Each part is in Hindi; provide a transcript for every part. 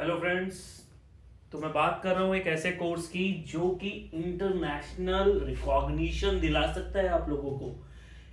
Hello friends. तो मैं बात कर रहा हूँ एक ऐसे कोर्स की जो कि इंटरनेशनल रिकॉग्निशन दिला सकता है आप लोगों को।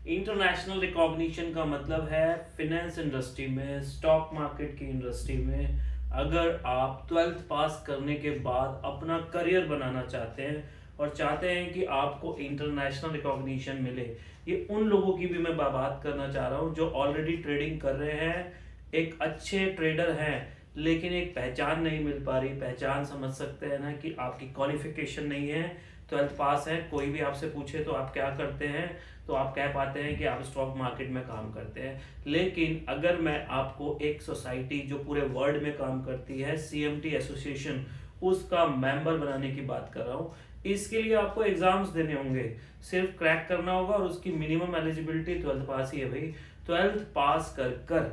इंटरनेशनल रिकॉग्निशन का मतलब है फिनेंस इंडस्ट्री में, स्टॉक मार्केट की इंडस्ट्री में अगर आप 12th पास करने के बाद अपना करियर बनाना चाहते हैं और चाहते हैं कि आपको इंटरनेशनल रिकॉग्निशन मिले, ये उन लोगों की भी मैं बात करना चाह रहा हूँ जो ऑलरेडी ट्रेडिंग कर रहे हैं, एक अच्छे ट्रेडर हैं, लेकिन एक पहचान नहीं मिल पा रही। पहचान समझ सकते हैं ना कि आपकी क्वालिफिकेशन नहीं है, 12th पास है, कोई भी आपसे पूछे तो आप क्या करते हैं, तो आप कह पाते हैं कि आप स्टॉक मार्केट में काम करते हैं। लेकिन अगर मैं आपको एक सोसाइटी जो पूरे वर्ल्ड में काम करती है, सीएमटी एसोसिएशन, उसका मेंबर बनाने की बात कर रहा हूँ। इसके लिए आपको एग्जाम्स देने होंगे, सिर्फ क्रैक करना होगा और उसकी मिनिमम एलिजिबिलिटी 12th पास ही है भाई। 12th पास कर कर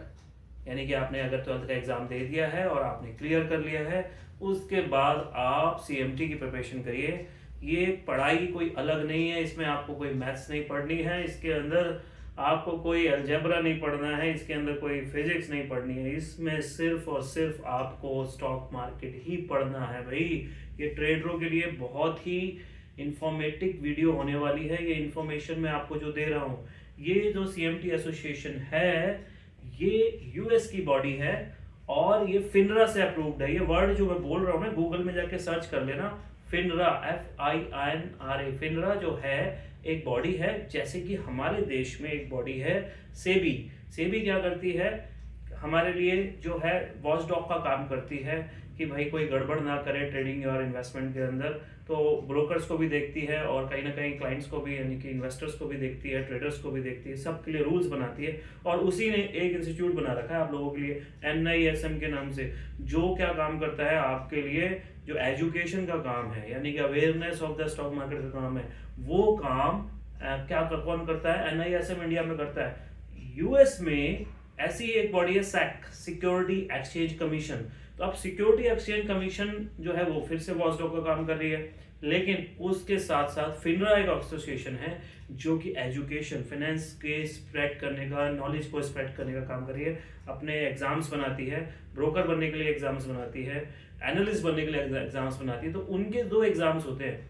यानी कि आपने अगर 12th का एग्जाम दे दिया है और आपने क्लियर कर लिया है, उसके बाद आप सीएमटी की प्रिपरेशन करिए। ये पढ़ाई कोई अलग नहीं है, इसमें आपको कोई मैथ्स नहीं पढ़नी है, इसके अंदर आपको कोई अलजेब्रा नहीं पढ़ना है, इसके अंदर कोई फिजिक्स नहीं पढ़नी है, इसमें सिर्फ और सिर्फ आपको स्टॉक मार्केट ही पढ़ना है भाई। ये ट्रेडरों के लिए बहुत ही इंफॉर्मेटिव वीडियो होने वाली है। ये इंफॉर्मेशन मैं आपको जो दे रहा हूँ, ये जो सीएमटी एसोसिएशन है, ये यूएस की बॉडी है और ये फिनरा से अप्रूव्ड है। ये वर्ड जो मैं बोल रहा हूँ ना, गूगल में जाके सर्च कर लेना, फिनरा, FINRA। फिनरा जो है एक बॉडी है, जैसे कि हमारे देश में एक बॉडी है सेबी। सेबी क्या करती है, हमारे लिए जो है वॉच डॉग का काम करती है कि भाई कोई गड़बड़ ना करे ट्रेडिंग और इन्वेस्टमेंट के अंदर। तो ब्रोकर्स को भी देखती है और कहीं ना कहीं क्लाइंट्स को भी, यानी कि इन्वेस्टर्स को भी देखती है, ट्रेडर्स को भी देखती है, सबके लिए रूल्स बनाती है। और उसी ने एक इंस्टीट्यूट बना रखा है आप लोगों के लिए, NISM के नाम से, जो क्या काम करता है आपके लिए, जो एजुकेशन का काम है, यानी कि awareness of the stock market का काम है, वो काम कौन करता है? NISM इंडिया में करता है। यूएस में ऐसी एक बॉडी है SEC, सिक्योरिटी एक्सचेंज कमीशन। तो अब सिक्योरिटी एक्सचेंज कमीशन जो है वो फिर से वॉचडॉग का काम कर रही है, लेकिन उसके साथ साथ फिनरा एक एसोसिएशन है जो कि एजुकेशन, फाइनेंस के स्प्रेड करने का, नॉलेज को स्प्रेड करने का काम कर रही है। अपने एग्जाम्स बनाती है, ब्रोकर बनने के लिए एग्जाम्स बनाती है, एनालिस्ट बनने के लिए एग्जाम्स बनाती है। तो उनके दो एग्जाम्स होते हैं,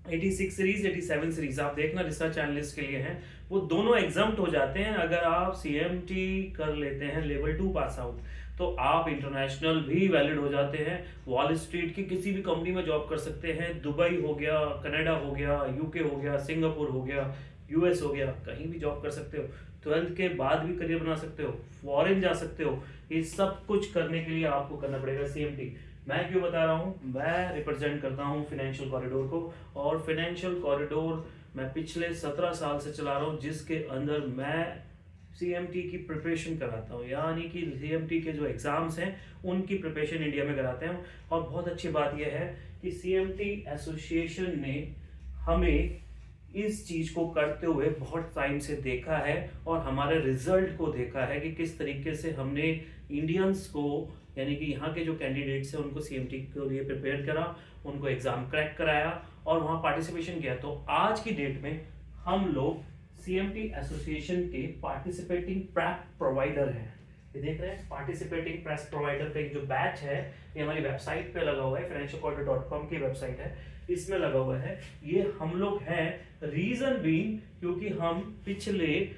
86 सीरीज, 87 सीरीज, आप देखना रिसर्च एनालिस्ट के लिए हैं, वो दोनों एग्जाम्प्ट हो जाते हैं अगर आप सीएमटी कर लेते हैं लेवल 2 पास आउट। तो आप इंटरनेशनल भी वैलिड हो जाते हैं, वॉल स्ट्रीट की किसी भी कंपनी में जॉब कर सकते हैं, दुबई हो गया, कनाडा हो गया, यूके हो गया, सिंगापुर हो गया, यूएस हो गया, कहीं भी जॉब कर सकते हो। 12th के बाद भी करियर बना सकते हो, फॉरेन जा सकते हो। ये सब कुछ करने के लिए आपको करना पड़ेगा सीएमटी। मैं क्यों बता रहा हूँ, मैं रिप्रेजेंट करता हूँ फाइनेंशियल कॉरिडोर को, और फाइनेंशियल कॉरिडोर मैं पिछले 17 साल से चला रहा हूँ, जिसके अंदर मैं सीएमटी की प्रिपरेशन कराता हूँ, यानी कि सीएमटी के जो एग्जाम्स हैं उनकी प्रिपरेशन इंडिया में कराते हैं। और बहुत अच्छी बात यह है कि सीएमटी एसोसिएशन ने हमें इस चीज को करते हुए बहुत टाइम से देखा है और हमारे रिजल्ट को देखा है कि किस तरीके से हमने इंडियंस को, यानी कि यहाँ के जो कैंडिडेट्स हैं उनको सीएमटी के लिए प्रिपेयर करा, उनको एग्जाम क्रैक कराया और वहाँ पार्टिसिपेशन किया। तो आज की डेट में हम लोग सीएमटी एसोसिएशन के पार्टिसिपेटिंग प्रैप प्रोवाइडर हैं। ये देख रहे हैं, पार्टिसिपेटिंग प्रेस प्रोवाइडर का एक जो बैच है, ये हमारी वेबसाइट पे लगा हुआ है, financialcorridor.com की वेबसाइट है, इसमें लगा हुआ है। ये हम लोग हैं, रीजन बीइंग क्योंकि हम पिछले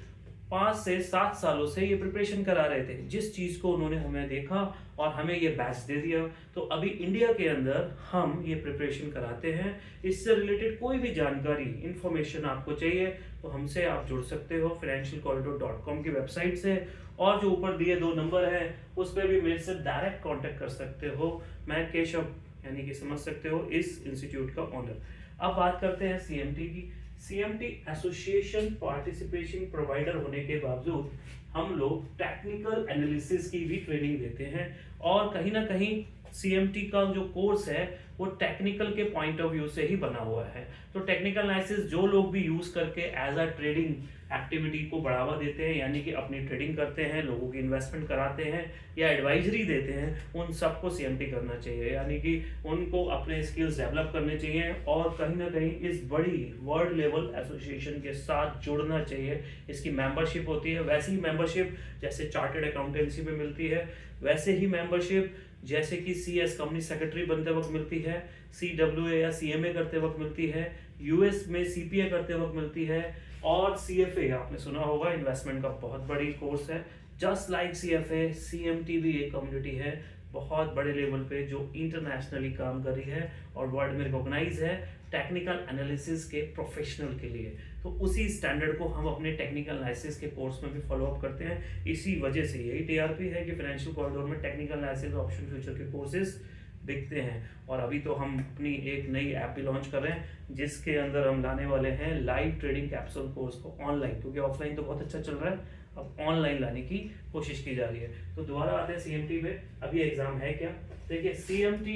5 से 7 सालों से ये प्रिपरेशन करा रहे थे, जिस चीज को उन्होंने हमें देखा और हमें ये बैच दे दिया। तो अभी इंडिया के अंदर हम ये प्रिपरेशन कराते हैं। इससे रिलेटेड कोई भी जानकारी, इंफॉर्मेशन आपको चाहिए तो हमसे आप जुड़ सकते हो financialcorridor.com की वेबसाइट से, और जो ऊपर दिए 2 नंबर हैं उस पर भी मेरे से डायरेक्ट कांटेक्ट कर सकते हो। मैं केशव, यानी कि समझ सकते हो, इस इंस्टीट्यूट का ओनर। अब बात करते हैं सीएमटी की। सीएमटी एसोसिएशन पार्टिसिपेशन प्रोवाइडर होने के बावजूद हम लोग टेक्निकल एनालिसिस की भी ट्रेनिंग देते हैं, और कहीं ना कहीं सीएमटी का जो कोर्स है वो टेक्निकल के पॉइंट ऑफ व्यू से ही बना हुआ है। तो टेक्निकल एनालिसिस जो लोग भी यूज करके एज अ ट्रेडिंग एक्टिविटी को बढ़ावा देते हैं, यानी कि अपनी ट्रेडिंग करते हैं, लोगों की इन्वेस्टमेंट कराते हैं या एडवाइजरी देते हैं, उन सबको सीएमटी करना चाहिए, यानी कि उनको अपने स्किल्स डेवलप करने चाहिए और कहीं ना कहीं इस बड़ी वर्ल्ड लेवल एसोसिएशन के साथ जुड़ना चाहिए। इसकी मेंबरशिप होती है, वैसी ही मेंबरशिप जैसे चार्टर्ड अकाउंटेंसी में मिलती है, वैसे ही मेंबरशिप जैसे कि CS कंपनी सेक्रेटरी बनते वक्त मिलती है, CWA या CMA करते वक्त मिलती है, US में CPA करते वक्त मिलती है, और CFA आपने सुना होगा, इन्वेस्टमेंट का बहुत बड़ी कोर्स है। जस्ट लाइक CFA, CMT भी एक कम्युनिटी है बहुत बड़े लेवल पे जो इंटरनेशनली काम कर रही है और वर्ल्ड में रिकॉग्नाइज है टेक्निकल एनालिसिस के प्रोफेशनल के लिए। तो उसी स्टैंडर्ड को हम अपने टेक्निकल एनालिसिस के कोर्स में भी फॉलो अप करते हैं। इसी वजह से यही TRP है कि फाइनेंशियल कॉरिडोर में टेक्निकल एनालिसिस ऑप्शन फ्यूचर के कोर्सेज बिकते हैं। और अभी तो हम अपनी एक नई ऐप भी लॉन्च कर रहे हैं जिसके अंदर हम लाने वाले हैं लाइव ट्रेडिंग कैप्सूल कोर्स को ऑनलाइन, क्योंकि ऑफलाइन तो बहुत अच्छा चल रहा है, अब ऑनलाइन लाने की कोशिश की जा रही है। तो दोबारा आते हैं CMT पे। अभी एग्जाम है क्या, देखिए CMT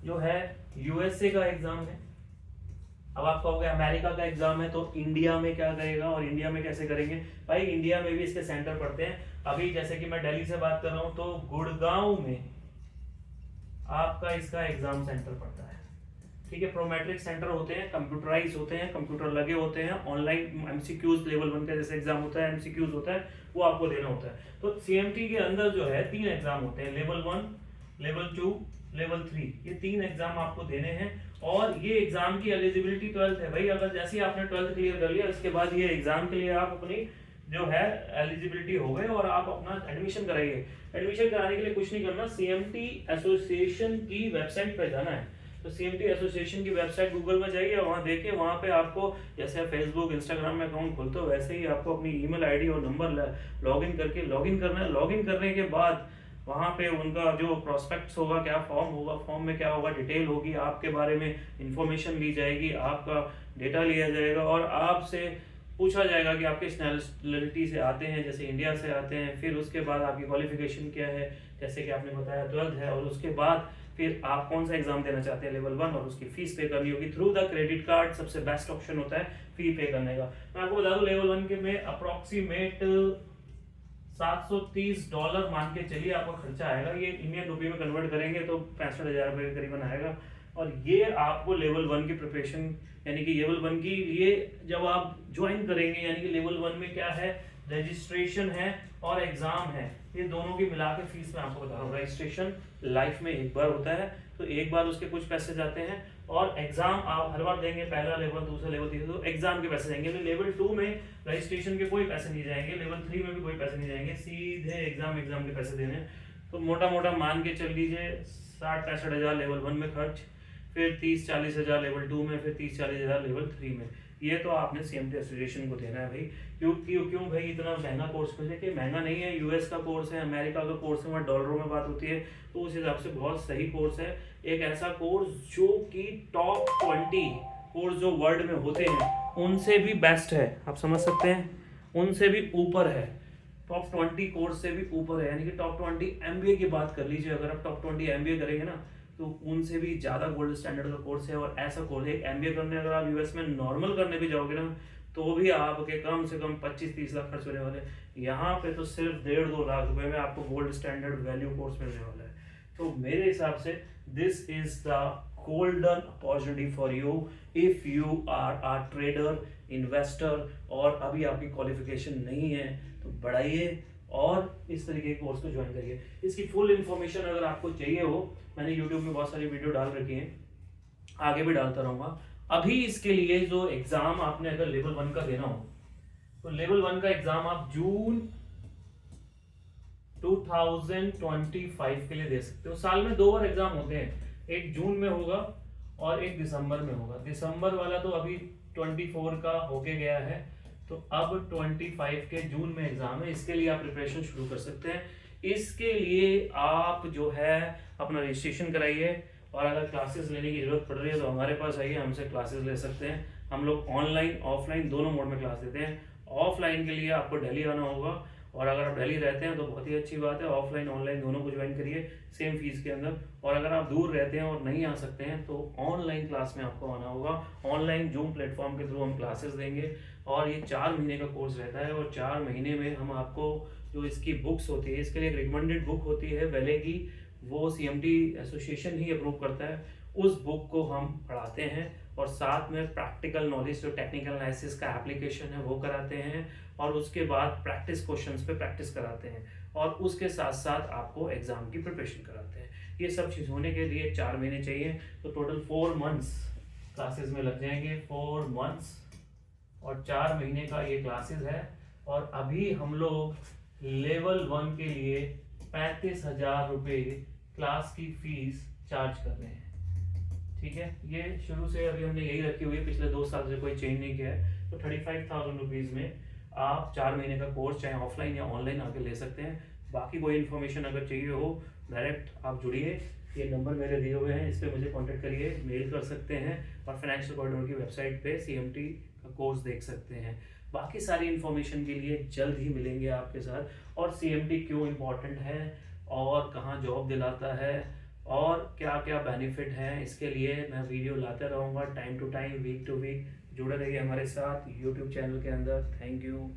जो है USA का एग्जाम है। अब आप कहोगे अमेरिका का एग्जाम है तो इंडिया में क्या करेगा और इंडिया में कैसे करेंगे। भाई इंडिया में भी इसके सेंटर पड़ते हैं। अभी जैसे कि मैं दिल्ली से बात कर रहा हूं तो गुड़गांव में आपका इसका एग्जाम सेंटर पड़ता है, ठीक है। प्रोमेट्रिक सेंटर होते हैं, कंप्यूटराइज होते हैं, कंप्यूटर लगे होते हैं, ऑनलाइन MCQs लेवल 1 का जैसे एग्जाम होता है, MCQs होता है, वो आपको देना होता है। तो CMT के अंदर जो है 3 एग्जाम होते हैं, लेवल 1, लेवल 2, लेवल 3, ये 3 एग्जाम आपको देने हैं। और ये एग्जाम की एलिजिबिलिटी 12th है भाई। अगर जैसे ही आपने 12th क्लियर कर लिया उसके बाद ये एग्जाम के लिए आप अपनी जो है एलिजिबिलिटी हो गए और आप अपना एडमिशन कराइए। एडमिशन कराने के लिए कुछ नहीं करना, CMT एसोसिएशन की वेबसाइट पर जाना है। तो CMT एसोसिएशन की वेबसाइट गूगल में जाइए, वहाँ देखिए, वहाँ पे आपको जैसे फेसबुक इंस्टाग्राम में अकाउंट खोलते हो वैसे ही आपको अपनी ईमेल आईडी और नंबर लॉगिन करके लॉगिन करना है। लॉगिन करने के बाद वहाँ पे उनका जो प्रोस्पेक्ट्स होगा, क्या फॉर्म होगा, फॉर्म में क्या होगा, डिटेल होगी, आपके बारे में इंफॉर्मेशन ली जाएगी, आपका डेटा लिया जाएगा और आपसे पूछा जाएगा कि आप किस नेशनलिटी से आते हैं, जैसे इंडिया से आते हैं। फिर उसके बाद आपकी क्वालिफिकेशन क्या है, जैसे कि आपने बताया 12th है, और उसके बाद फिर आप कौन सा एग्जाम देना चाहते हैं लेवल 1, और उसकी फीस पे करनी होगी थ्रू द क्रेडिट कार्ड। सबसे बेस्ट ऑप्शन होता है फी पे करने का। मैं आपको बता दूं लेवल 1 के में अप्रोक्सीमेट $730 मान के चलिए आपका खर्चा आएगा। ये इंडियन रुपये में कन्वर्ट करेंगे तो 65,000 रुपये के करीबन आएगा। और ये आपको लेवल 1 की प्रिपरेशन, यानी कि लेवल 1 की लिए जब आप ज्वाइन करेंगे, यानी कि लेवल 1 में क्या है, रजिस्ट्रेशन है और एग्जाम है, ये दोनों की मिला के फीस मैं आपको बता रहा हूँ। रजिस्ट्रेशन लाइफ में एक बार होता है तो एक बार उसके कुछ पैसे जाते हैं, और एग्जाम आप हर बार देंगे, पहला लेवल, दूसरा लेवल, तीसरा, तो एग्जाम के पैसे जाएंगे। तो लेवल 2 में रजिस्ट्रेशन के कोई पैसे नहीं जाएंगे, लेवल 3 में भी कोई पैसे नहीं जाएंगे, सीधे एग्जाम के पैसे देने। तो मोटा मोटा मान के चल लीजिए 60-65 हज़ार लेवल 1 में खर्च, फिर 30-40 हज़ार लेवल 2 में, फिर 30-40 हज़ार लेवल 3 में। ये तो आपने CMT एसोसिएशन को देना है भाई। क्यों भाई इतना महंगा कोर्स है? देखिए महंगा नहीं है, US का कोर्स है, अमेरिका का कोर्स है, वहाँ डॉलरों में बात होती है, तो उस हिसाब से बहुत सही कोर्स है। एक ऐसा कोर्स जो कि टॉप 20 कोर्स जो वर्ल्ड में होते हैं उनसे भी बेस्ट है, आप समझ सकते हैं, उनसे भी ऊपर है, टॉप 20 कोर्स से भी ऊपर है। यानी कि टॉप 20 MBA की बात कर लीजिए, अगर आप टॉप 20 MBA करेंगे ना तो उनसे भी ज़्यादा गोल्ड स्टैंडर्ड का कोर्स है। और ऐसा कोर्स है, MBA करने अगर आप US में नॉर्मल करने भी जाओगे ना तो भी आपके कम से कम 25-30 लाख खर्च होने वाले। यहाँ पे तो सिर्फ 1.5-2 लाख रुपए में आपको गोल्ड स्टैंडर्ड वैल्यू कोर्स मिलने वाला है। तो मेरे हिसाब से this is the golden opportunity for you if you are a trader, investor, और अभी आपकी क्वालिफिकेशन नहीं है तो बढ़ाइए और इस तरीके के कोर्स को ज्वाइन करिए। इसकी फुल इन्फॉर्मेशन अगर आपको चाहिए हो, मैंने यूट्यूब में बहुत सारी वीडियो डाल रखी हैं, आगे भी डालता रहूँगा। अभी इसके लिए जो एग्जाम आपने अगर लेवल 1 का देना हो तो लेवल 1 का एग्जाम आप जून 2025 के लिए दे सकते हो। साल में 2 बार एग्जाम होते हैं, एक जून में होगा और एक दिसंबर में होगा। दिसंबर वाला तो अभी 24 का होके गया है, तो अब 25 के जून में एग्जाम है। इसके लिए आप प्रिपरेशन शुरू कर सकते हैं। इसके लिए आप जो है अपना रजिस्ट्रेशन कराइए, और अगर क्लासेस लेने की जरूरत पड़ रही है तो हमारे पास आइए, हमसे क्लासेस ले सकते हैं। हम लोग ऑनलाइन ऑफलाइन दोनों मोड में क्लास देते हैं। ऑफलाइन के लिए आपको दिल्ली आना होगा, और अगर आप दिल्ली रहते हैं तो बहुत ही अच्छी बात है, ऑफलाइन ऑनलाइन दोनों को ज्वाइन करिए सेम फीस के अंदर। और अगर आप दूर रहते हैं और नहीं आ सकते हैं तो ऑनलाइन क्लास में आपको आना होगा। ऑनलाइन जूम प्लेटफॉर्म के थ्रू हम क्लासेस देंगे, और ये 4 महीने का कोर्स रहता है। और 4 महीने में हम आपको जो इसकी बुक्स होती है, इसके लिए एक रिकमेंडेड बुक होती है वेले की, वो CMT एसोसिएशन ही अप्रूव करता है, उस बुक को हम पढ़ाते हैं। और साथ में प्रैक्टिकल नॉलेज, जो टेक्निकल एनालिसिस का एप्लीकेशन है वो कराते हैं, और उसके बाद प्रैक्टिस क्वेश्चंस पे प्रैक्टिस कराते हैं। और उसके साथ साथ आपको एग्ज़ाम की प्रिपरेशन कराते हैं। ये सब चीज़ होने के लिए 4 महीने चाहिए, तो टोटल 4 मंथ्स क्लासेस में लग जाएंगे, 4 मंथ्स और 4 महीने का ये क्लासेस है। और अभी हम लोग लेवल 1 के लिए 35,000 रुपये क्लास की फीस चार्ज कर रहे हैं। ठीक है, ये शुरू से अभी हमने यही रखी हुई है, पिछले 2 साल से कोई चेंज नहीं किया है। तो 35,000 रुपीज़ में आप 4 महीने का कोर्स चाहे ऑफलाइन या ऑनलाइन आके ले सकते हैं। बाकी कोई इन्फॉर्मेशन अगर चाहिए हो, डायरेक्ट आप जुड़िए, ये नंबर मेरे दिए हुए हैं, इस पर मुझे कांटेक्ट करिए, मेल कर सकते हैं, और फाइनेंशियल कॉरिडोर की वेबसाइट पे CMT का कोर्स देख सकते हैं। बाकी सारी इन्फॉर्मेशन के लिए जल्द ही मिलेंगे आपके साथ, और CMT क्यों इम्पोर्टेंट है और कहाँ जॉब दिलाता है और क्या क्या बेनिफिट हैं, इसके लिए मैं वीडियो लाते रहूँगा time to time, week to week. जुड़े रहिए हमारे साथ यूट्यूब चैनल के अंदर। Thank you.